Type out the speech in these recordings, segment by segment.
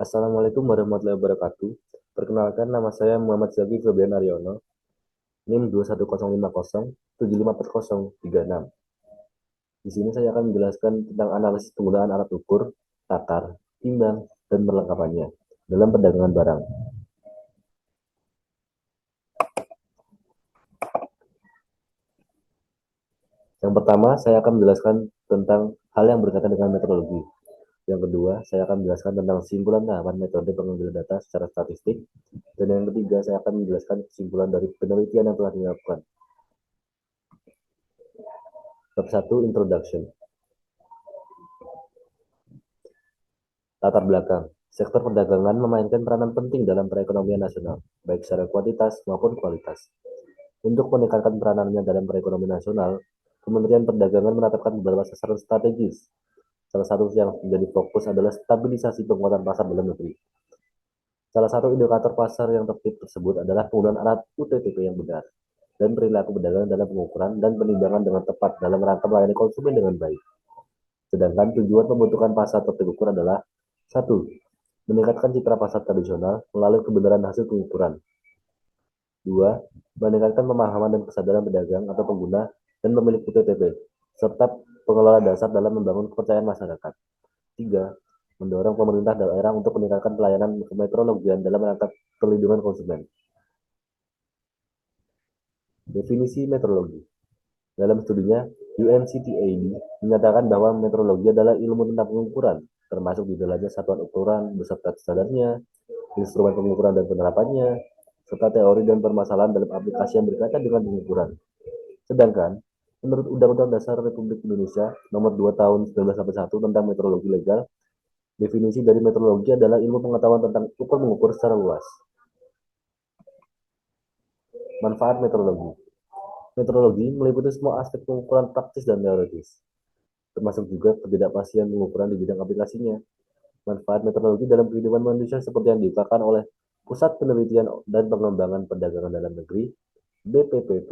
Assalamualaikum warahmatullahi wabarakatuh. Perkenalkan, nama saya Muhammad Zaki Febrian Aryono, NIM 21050754036. Di sini saya akan menjelaskan tentang analisis penggunaan alat ukur, takar, timbang, dan perlengkapannya dalam perdagangan barang. Yang pertama, saya akan menjelaskan tentang hal yang berkaitan dengan metodologi. Yang kedua, saya akan menjelaskan tentang kesimpulan tahapan metode pengambilan data secara statistik. Dan yang ketiga, saya akan menjelaskan kesimpulan dari penelitian yang telah dilakukan. Bab 1, Introduction. Latar belakang. Sektor perdagangan memainkan peranan penting dalam perekonomian nasional, baik secara kuantitas maupun kualitas. Untuk meningkatkan peranannya dalam perekonomian nasional, Kementerian Perdagangan menetapkan beberapa sasaran strategis. Salah satu yang menjadi fokus adalah stabilisasi penguatan pasar dalam negeri. Salah satu indikator pasar yang tertib tersebut adalah penggunaan alat UTTP yang benar dan perilaku pedagang dalam pengukuran dan penimbangan dengan tepat dalam rangka melayani konsumen dengan baik. Sedangkan tujuan pembentukan pasar terukur adalah: 1. Meningkatkan citra pasar tradisional melalui kebenaran hasil pengukuran. 2. Meningkatkan pemahaman dan kesadaran pedagang atau pengguna dan pemilik UTTP, serta pengelola dasar dalam membangun kepercayaan masyarakat. 3. Mendorong pemerintah daerah untuk meningkatkan pelayanan kemetrologian dalam rangka perlindungan konsumen. Definisi metrologi. Dalam studinya, UNCTAD menyatakan bahwa metrologi adalah ilmu tentang pengukuran, termasuk di dalamnya satuan ukuran beserta standarnya, instrumen pengukuran dan penerapannya, serta teori dan permasalahan dalam aplikasi yang berkaitan dengan pengukuran. Sedangkan, menurut Undang-Undang Dasar Republik Indonesia Nomor 2 Tahun 1981 tentang metrologi legal, definisi dari metrologi adalah ilmu pengetahuan tentang ukur mengukur secara luas. Manfaat metrologi. Metrologi meliputi semua aspek pengukuran praktis dan teoritis, termasuk juga ketidakpastian pengukuran di bidang aplikasinya. Manfaat metrologi dalam kehidupan manusia seperti yang diungkapkan oleh Pusat Penelitian dan Pengembangan Perdagangan Dalam Negeri, BPPP,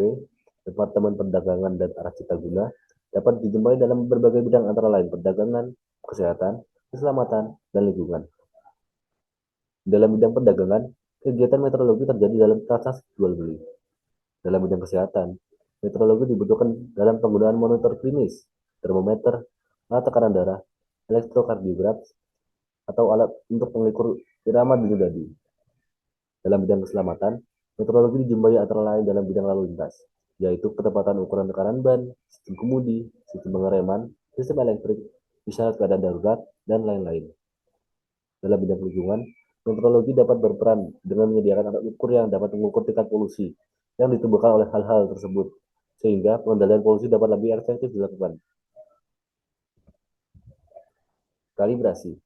Departemen Perdagangan dan Arah Cipta Guna, dapat dijumpai dalam berbagai bidang antara lain perdagangan, kesehatan, keselamatan, dan lingkungan. Dalam bidang perdagangan, kegiatan metrologi terjadi dalam transaksi jual beli. Dalam bidang kesehatan, metrologi dibutuhkan dalam penggunaan monitor klinis, termometer, alat tekanan darah, elektrokardiograf, atau alat untuk mengukur irama denyut nadi. Dalam bidang keselamatan, metrologi dijumpai antara lain dalam bidang lalu lintas, yaitu ketepatan ukuran tekanan ban, sistem kemudi, sistem pengereman, sistem elektrik, isyarat keadaan darurat, dan lain-lain. Dalam bidang lingkungan, metrologi dapat berperan dengan menyediakan alat ukur yang dapat mengukur tingkat polusi yang ditimbulkan oleh hal-hal tersebut, sehingga pengendalian polusi dapat lebih efektif dilakukan. Kalibrasi.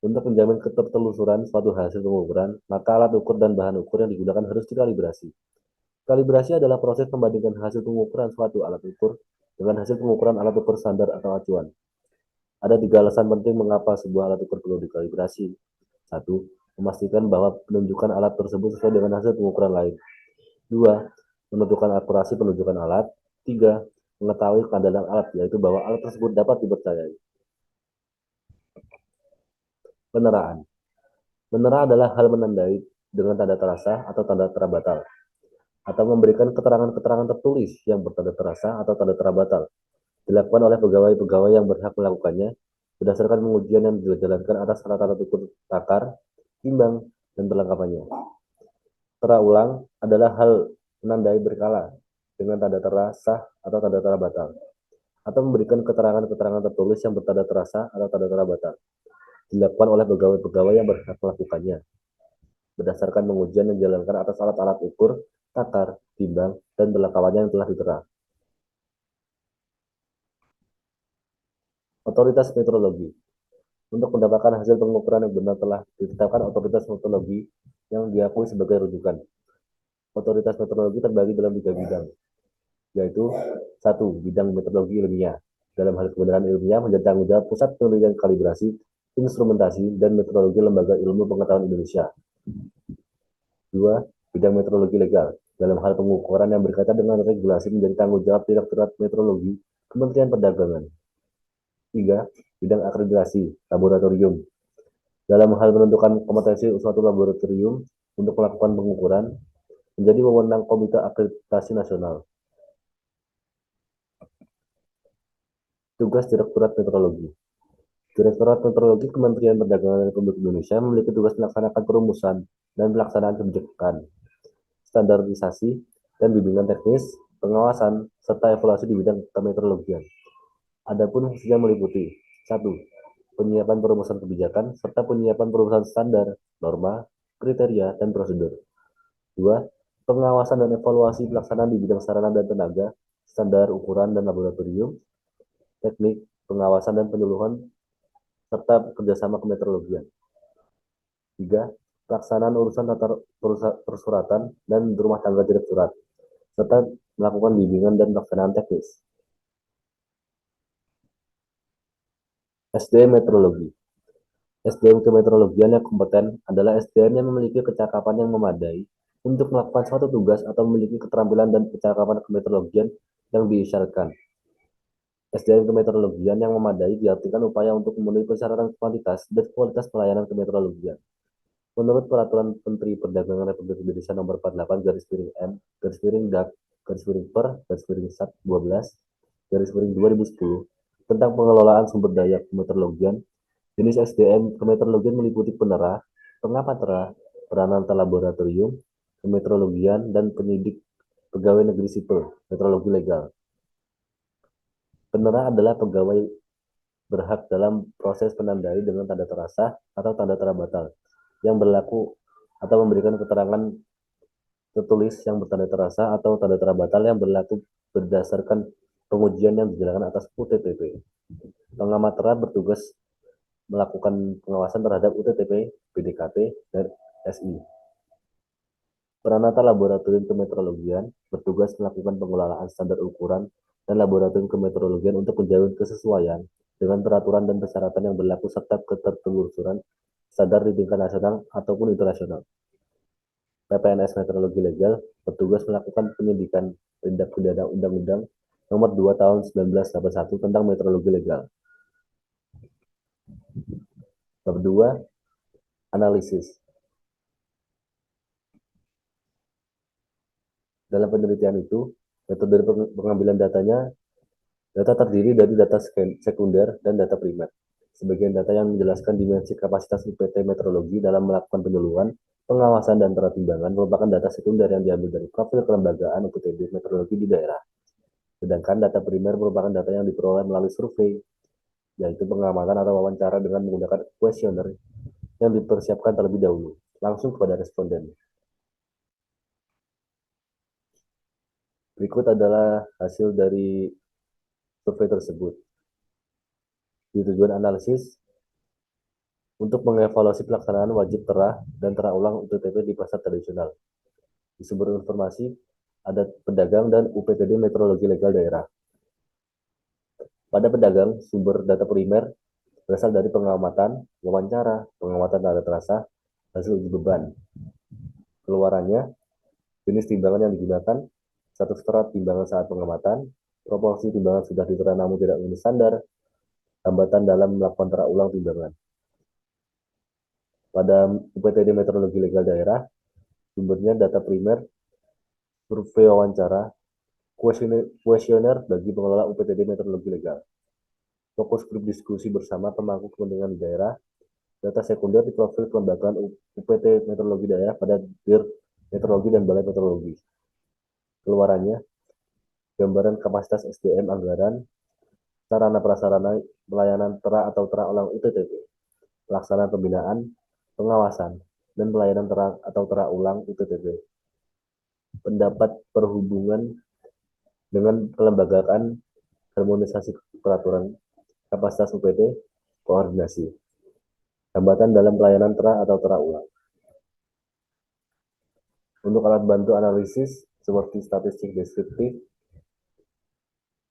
Untuk menjamin ketertelusuran suatu hasil pengukuran, maka alat ukur dan bahan ukur yang digunakan harus dikalibrasi. Kalibrasi adalah proses membandingkan hasil pengukuran suatu alat ukur dengan hasil pengukuran alat ukur standar atau acuan. Ada 3 alasan penting mengapa sebuah alat ukur perlu dikalibrasi. 1. Memastikan bahwa penunjukan alat tersebut sesuai dengan hasil pengukuran lain. 2. Menentukan akurasi penunjukan alat. 3. Mengetahui keandalan alat, yaitu bahwa alat tersebut dapat dipercayai. Peneraan. Menera adalah hal menandai dengan tanda terasa atau tanda tera batal, atau memberikan keterangan-keterangan tertulis yang bertanda terasa atau tanda tera batal, dilakukan oleh pegawai-pegawai yang berhak melakukannya berdasarkan pengujian yang dijalankan atas alat-alat ukur takar, timbang, dan perlengkapannya. Tera ulang adalah hal menandai berkala dengan tanda tera sah atau tanda tera batal, atau memberikan keterangan-keterangan tertulis yang bertanda terasa atau tanda tera batal, dilakukan oleh pegawai-pegawai yang berhak melakukannya berdasarkan pengujian yang dijalankan atas alat-alat ukur, takar, timbang, dan perlengkapannya yang telah ditera. Otoritas metrologi. Untuk mendapatkan hasil pengukuran yang benar telah ditetapkan otoritas metrologi yang diakui sebagai rujukan. Otoritas metrologi terbagi dalam 3 bidang, yaitu 1. Bidang metrologi ilmiah. Dalam hal kebenaran ilmiah menjadi tanggung jawab Pusat Penelitian Kalibrasi, Instrumentasi, dan Metrologi Lembaga Ilmu Pengetahuan Indonesia. 2. Bidang metrologi legal. Dalam hal pengukuran yang berkaitan dengan regulasi menjadi tanggung jawab Direktorat Metrologi, Kementerian Perdagangan. 3. Bidang akreditasi, laboratorium. Dalam hal menentukan kompetensi suatu laboratorium untuk melakukan pengukuran menjadi wewenang Komite Akreditasi Nasional. Tugas Direktorat Metrologi. Direktorat Metrologi Kementerian Perdagangan Republik Indonesia memiliki tugas melaksanakan perumusan dan pelaksanaan kebijakan, standarisasi, dan bimbingan teknis, pengawasan, serta evaluasi di bidang kemeteorologian. Adapun fungsinya meliputi 1. Penyiapan perumusan kebijakan serta penyiapan perumusan standar, norma, kriteria, dan prosedur. 2. Pengawasan dan evaluasi pelaksanaan di bidang sarana dan tenaga, standar, ukuran, dan laboratorium, teknik, pengawasan dan penyuluhan, serta kerjasama kemeteorologian. 3. Pelaksanaan urusan tata persuratan dan rumah tangga direktorat, serta melakukan bimbingan dan pelaksanaan teknis. SDM Meteorologi. SDM kemeteorologian yang kompeten adalah SDM yang memiliki kecakapan yang memadai untuk melakukan suatu tugas atau memiliki keterampilan dan kecakapan kemeteorologian yang diisyaratkan. SDM kemeteorologian yang memadai diartikan upaya untuk memenuhi persyaratan kuantitas dan kualitas pelayanan kemeteorologian. Menurut Peraturan Menteri Perdagangan Republik Indonesia Nomor 48 garis miring M garis miring DAK garis miring per garis miring Sat 12 garis miring 2010 tentang pengelolaan sumber daya kemeteorologian, jenis SDM kemeteorologian meliputi penerah, pengamatera, peranata laboratorium, kemeteorologian, dan penyidik pegawai negeri sipil, meteorologi legal. Penerah adalah pegawai berhak dalam proses penandai dengan tanda terasa atau tanda tera batal yang berlaku atau memberikan keterangan tertulis yang bertanda terasa atau tanda tera batal yang berlaku berdasarkan pengujian yang dijalankan atas UTTP. Pengamatera bertugas melakukan pengawasan terhadap UTTP, PDKT, dan SI. Peranata Laboratorium Kemeteorologian bertugas melakukan pengelolaan standar ukuran dan laboratorium kemeteorologian untuk menjamin kesesuaian dengan peraturan dan persyaratan yang berlaku serta ketertelusuran standar di tingkat nasional ataupun internasional. PPNS Meteorologi Legal bertugas melakukan penyidikan tindak pidana Undang-Undang Nomor 2 Tahun 1981 tentang Meteorologi Legal. Bab 2. Analisis. Dalam penelitian itu, metode pengambilan data terdiri dari data sekunder dan data primer. Sebagian data yang menjelaskan dimensi kapasitas UPT meteorologi dalam melakukan penyuluhan, pengawasan, dan pertimbangan merupakan data sekunder yang diambil dari profil kelembagaan UPTD meteorologi di daerah. Sedangkan data primer merupakan data yang diperoleh melalui survei, yaitu pengamatan atau wawancara dengan menggunakan kuesioner yang dipersiapkan terlebih dahulu, langsung kepada responden. Berikut adalah hasil dari survei tersebut. Di tujuan analisis, untuk mengevaluasi pelaksanaan wajib terah dan terah ulang UTTP di pasar tradisional. Di sumber informasi, ada pedagang dan UPTD Meteorologi Legal Daerah. Pada pedagang, sumber data primer berasal dari pengamatan, wawancara, pengamatan tanda terasa, hasil uji beban. Keluarannya, jenis timbangan yang digunakan, status terat timbangan saat pengamatan, proporsi timbangan sudah diterah namun tidak memenuhi standar, hambatan dalam melakukan terah ulang timbangan. Pada UPTD Meteorologi Legal Daerah, sumbernya data primer, survei wawancara, kuesioner bagi pengelola UPTD Meteorologi Legal, fokus grup diskusi bersama pemangku kepentingan di daerah, data sekunder di profil kelembagaan UPT Meteorologi Daerah pada Dir Meteorologi dan Balai Meteorologi. Keluarannya, gambaran kapasitas SDM anggaran, sarana prasarana pelayanan tera atau tera ulang UTTP, pelaksanaan pembinaan, pengawasan, dan pelayanan tera atau tera ulang UTTP. Pendapat perhubungan dengan kelembagaan, harmonisasi peraturan, kapasitas UPT, koordinasi. Hambatan dalam pelayanan tera atau tera ulang. Untuk alat bantu analisis seperti statistik deskriptif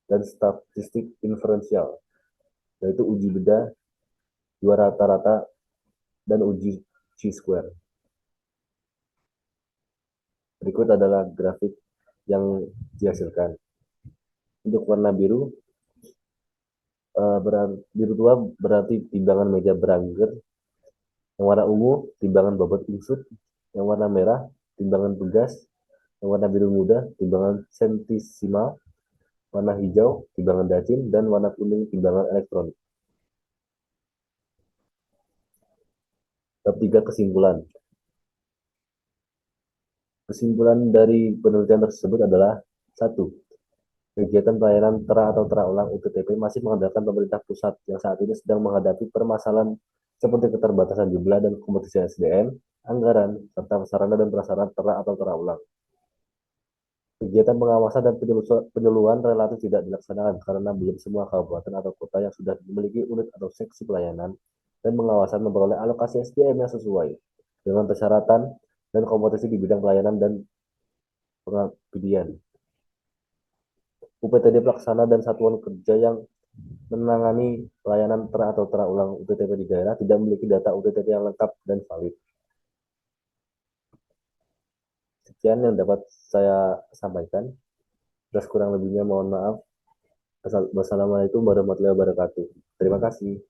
dan statistik inferensial, yaitu uji beda, dua rata-rata, dan uji chi-square. Berikut adalah grafik yang dihasilkan. Untuk warna biru, biru tua berarti timbangan meja Branger Yang warna ungu, timbangan bobot insut. Yang warna merah, timbangan tugas. Yang warna biru muda, timbangan sentisimal. Warna hijau, timbangan dacin. Dan warna kuning, timbangan elektronik. Bab 3 kesimpulan. Kesimpulan dari penelitian tersebut adalah satu, kegiatan pelayanan tera atau tera ulang UTTP masih mengandalkan pemerintah pusat yang saat ini sedang menghadapi permasalahan seperti keterbatasan jumlah dan kompetisi SDM, anggaran, serta sarana dan prasarana tera atau tera ulang. Kegiatan pengawasan dan penyeluruhan relatif tidak dilaksanakan karena belum semua kabupaten atau kota yang sudah memiliki unit atau seksi pelayanan dan pengawasan memperoleh alokasi SDM yang sesuai dengan persyaratan dan kompetisi di bidang pelayanan dan pengabdian. UPTD pelaksana dan satuan kerja yang menangani pelayanan tera atau tera ulang UTTP di daerah tidak memiliki data UTTP yang lengkap dan valid. Sekian yang dapat saya sampaikan. Kurang lebihnya mohon maaf. Wassalamualaikum warahmatullahi wabarakatuh. Terima kasih.